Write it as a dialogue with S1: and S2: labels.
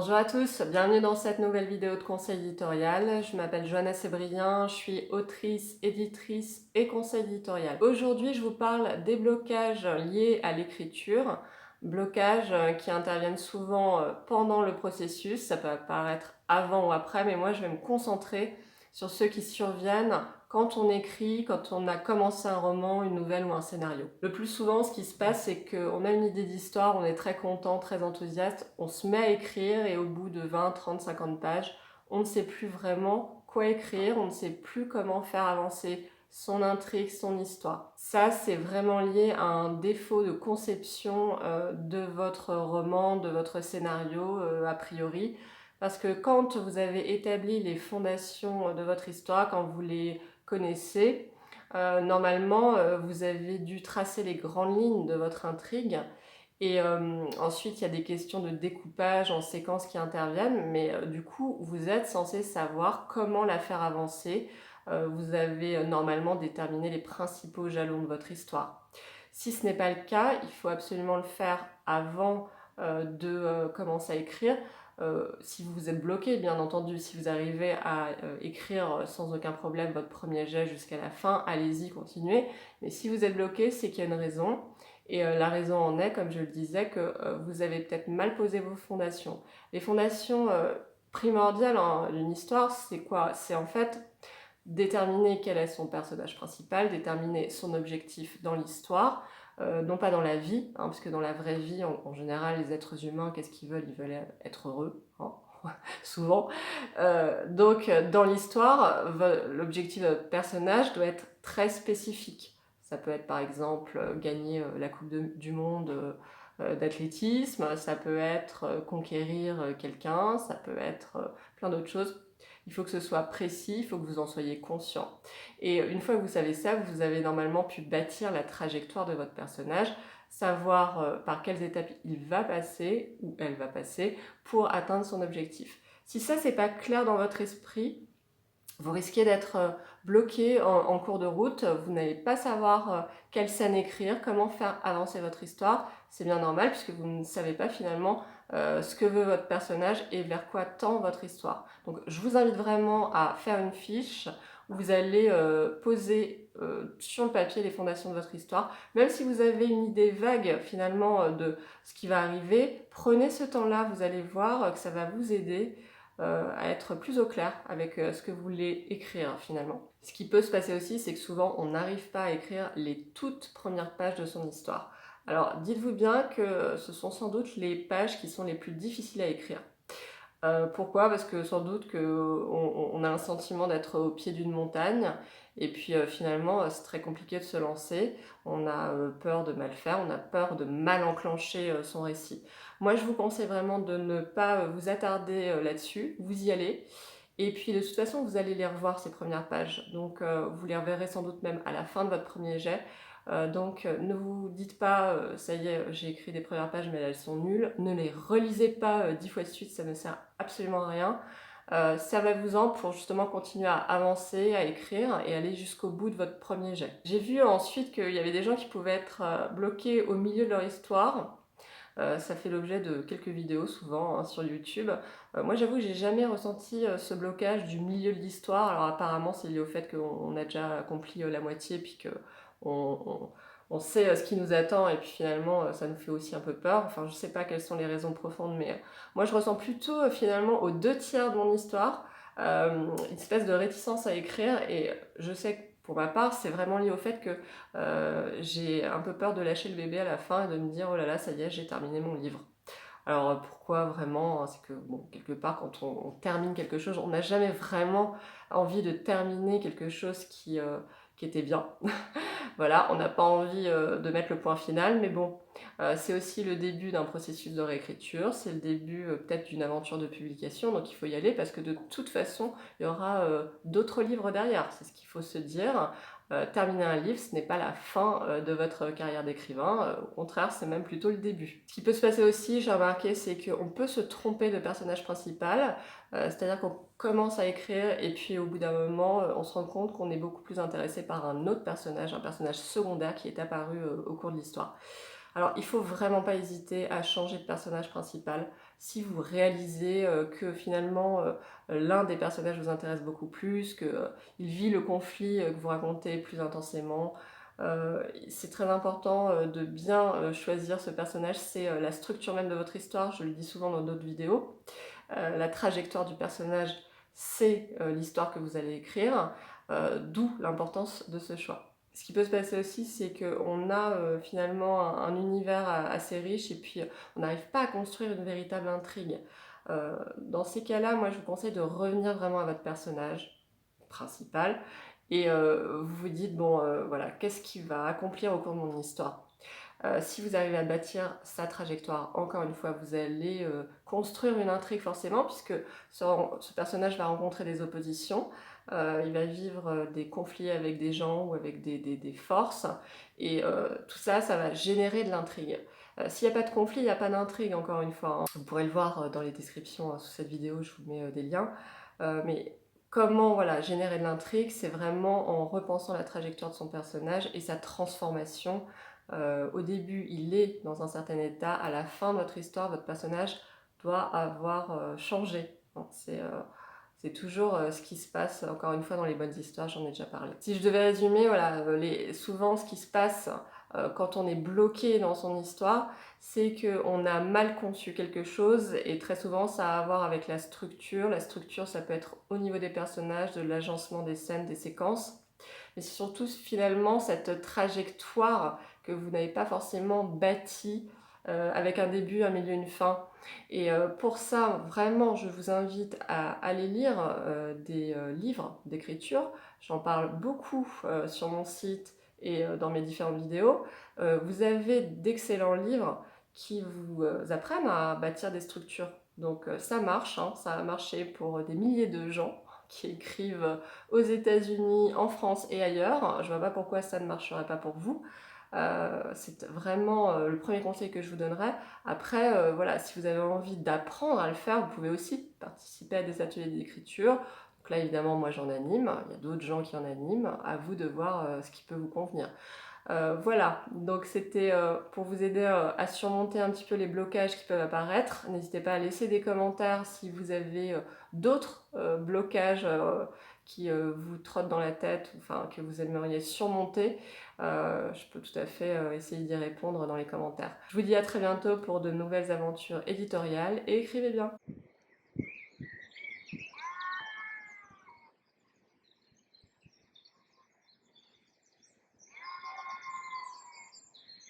S1: Bonjour à tous, bienvenue dans cette nouvelle vidéo de conseil éditorial. Je m'appelle Johanna Sébrien, je suis autrice, éditrice et conseil éditorial. Aujourd'hui, je vous parle des blocages liés à l'écriture, blocages qui interviennent souvent pendant le processus, ça peut apparaître avant ou après, mais moi je vais me concentrer sur ceux qui surviennent quand on écrit, quand on a commencé un roman, une nouvelle ou un scénario. Le plus souvent, ce qui se passe, c'est qu'on a une idée d'histoire, on est très content, très enthousiaste, on se met à écrire et au bout de 20, 30, 50 pages, on ne sait plus vraiment quoi écrire, on ne sait plus comment faire avancer son intrigue, son histoire. Ça, c'est vraiment lié à un défaut de conception de votre roman, de votre scénario, a priori. Parce que quand vous avez établi les fondations de votre histoire, quand vous les connaissez, normalement, vous avez dû tracer les grandes lignes de votre intrigue. Et ensuite, il y a des questions de découpage en séquences qui interviennent, mais du coup, vous êtes censé savoir comment la faire avancer. Vous avez normalement déterminé les principaux jalons de votre histoire. Si ce n'est pas le cas, il faut absolument le faire avant de commencer à écrire. Si vous vous êtes bloqué, bien entendu, si vous arrivez à écrire sans aucun problème votre premier jet jusqu'à la fin, allez-y, continuez. Mais si vous êtes bloqué, c'est qu'il y a une raison. Et la raison en est, comme je le disais, que vous avez peut-être mal posé vos fondations. Les fondations primordiales d'une histoire, c'est quoi? C'est en fait déterminer quel est son personnage principal, déterminer son objectif dans l'histoire, non pas dans la vie, hein, parce que dans la vraie vie, en général, les êtres humains, qu'est-ce qu'ils veulent? Ils veulent être heureux, hein, souvent. Donc, dans l'histoire, l'objectif de votre personnage doit être très spécifique. Ça peut être, par exemple, gagner la Coupe du Monde d'athlétisme, ça peut être conquérir quelqu'un, ça peut être plein d'autres choses. Il faut que ce soit précis, il faut que vous en soyez conscient. Et une fois que vous savez ça, vous avez normalement pu bâtir la trajectoire de votre personnage, savoir par quelles étapes il va passer ou elle va passer pour atteindre son objectif. Si ça, c'est pas clair dans votre esprit, vous risquez d'être bloqué en cours de route, vous n'allez pas savoir quelle scène écrire, comment faire avancer votre histoire. C'est bien normal puisque vous ne savez pas finalement ce que veut votre personnage et vers quoi tend votre histoire. Donc je vous invite vraiment à faire une fiche où vous allez poser sur le papier les fondations de votre histoire. Même si vous avez une idée vague finalement de ce qui va arriver, prenez ce temps-là, vous allez voir que ça va vous aider à être plus au clair avec ce que vous voulez écrire finalement. Ce qui peut se passer aussi, c'est que souvent on n'arrive pas à écrire les toutes premières pages de son histoire. Alors dites-vous bien que ce sont sans doute les pages qui sont les plus difficiles à écrire. Pourquoi? Parce que sans doute qu'on a un sentiment d'être au pied d'une montagne et puis finalement c'est très compliqué de se lancer, on a peur de mal faire, on a peur de mal enclencher son récit. Moi je vous conseille vraiment de ne pas vous attarder là-dessus, vous y allez et puis de toute façon vous allez les revoir ces premières pages, donc vous les reverrez sans doute même à la fin de votre premier jet. Donc ne vous dites pas ça y est j'ai écrit des premières pages mais elles sont nulles, ne les relisez pas 10 fois de suite, ça ne sert absolument à rien. Servez-vous-en pour justement continuer à avancer, à écrire et aller jusqu'au bout de votre premier jet. J'ai vu ensuite qu'il y avait des gens qui pouvaient être bloqués au milieu de leur histoire. Ça fait l'objet de quelques vidéos souvent hein, sur YouTube. Moi j'avoue que j'ai jamais ressenti ce blocage du milieu de l'histoire. Alors apparemment c'est lié au fait qu'on a déjà accompli la moitié puis que on sait ce qui nous attend et puis finalement ça nous fait aussi un peu peur. Enfin je sais pas quelles sont les raisons profondes mais moi je ressens plutôt finalement aux 2 tiers de mon histoire une espèce de réticence à écrire et je sais que pour ma part c'est vraiment lié au fait que j'ai un peu peur de lâcher le bébé à la fin et de me dire oh là là ça y est j'ai terminé mon livre. Alors pourquoi vraiment? C'est que bon, quelque part quand on termine quelque chose, on n'a jamais vraiment envie de terminer quelque chose qui était bien. Voilà, on n'a pas envie de mettre le point final, mais bon, c'est aussi le début d'un processus de réécriture, c'est le début peut-être d'une aventure de publication, donc il faut y aller parce que de toute façon, il y aura d'autres livres derrière, c'est ce qu'il faut se dire. Terminer un livre, ce n'est pas la fin de votre carrière d'écrivain, au contraire, c'est même plutôt le début. Ce qui peut se passer aussi, j'ai remarqué, c'est qu'on peut se tromper de personnage principal, c'est-à-dire qu'on commence à écrire et puis au bout d'un moment, on se rend compte qu'on est beaucoup plus intéressé par un autre personnage, un personnage secondaire qui est apparu au cours de l'histoire. Alors, il faut vraiment pas hésiter à changer de personnage principal. Si vous réalisez que finalement l'un des personnages vous intéresse beaucoup plus, qu'il vit le conflit que vous racontez plus intensément, c'est très important de bien choisir ce personnage, c'est la structure même de votre histoire, je le dis souvent dans d'autres vidéos. La trajectoire du personnage, c'est l'histoire que vous allez écrire, d'où l'importance de ce choix. Ce qui peut se passer aussi, c'est qu'on a finalement un univers assez riche et puis on n'arrive pas à construire une véritable intrigue. Dans ces cas-là, moi je vous conseille de revenir vraiment à votre personnage principal et vous vous dites, bon voilà, qu'est-ce qu'il va accomplir au cours de mon histoire? Si vous arrivez à bâtir sa trajectoire, encore une fois, vous allez construire une intrigue forcément, puisque ce personnage va rencontrer des oppositions, il va vivre des conflits avec des gens ou avec des forces, et tout ça, ça va générer de l'intrigue. S'il n'y a pas de conflit, il n'y a pas d'intrigue, encore une fois, hein. Vous pourrez le voir dans les descriptions sous cette vidéo, je vous mets des liens. Mais comment voilà, générer de l'intrigue, c'est vraiment en repensant la trajectoire de son personnage et sa transformation. Au début, il est dans un certain état. À la fin de votre histoire, votre personnage doit avoir changé. C'est toujours ce qui se passe, encore une fois, dans les bonnes histoires, j'en ai déjà parlé. Si je devais résumer, voilà, souvent ce qui se passe quand on est bloqué dans son histoire, c'est qu'on a mal conçu quelque chose et très souvent ça a à voir avec la structure. La structure, ça peut être au niveau des personnages, de l'agencement des scènes, des séquences. Mais c'est surtout finalement cette trajectoire que vous n'avez pas forcément bâtie avec un début, un milieu, une fin. Et pour ça, vraiment, je vous invite à aller lire des livres d'écriture. J'en parle beaucoup sur mon site et dans mes différentes vidéos. Vous avez d'excellents livres qui vous apprennent à bâtir des structures. Donc ça marche, hein, ça a marché pour des milliers de gens qui écrivent aux États-Unis, en France et ailleurs. Je ne vois pas pourquoi ça ne marcherait pas pour vous. C'est vraiment le premier conseil que je vous donnerais. Après, voilà, si vous avez envie d'apprendre à le faire, vous pouvez aussi participer à des ateliers d'écriture. Donc là, évidemment, moi j'en anime. Il y a d'autres gens qui en animent. À vous de voir ce qui peut vous convenir. Voilà, donc c'était pour vous aider à surmonter un petit peu les blocages qui peuvent apparaître. N'hésitez pas à laisser des commentaires si vous avez d'autres blocages qui vous trottent dans la tête, enfin que vous aimeriez surmonter. Je peux tout à fait essayer d'y répondre dans les commentaires. Je vous dis à très bientôt pour de nouvelles aventures éditoriales et écrivez bien.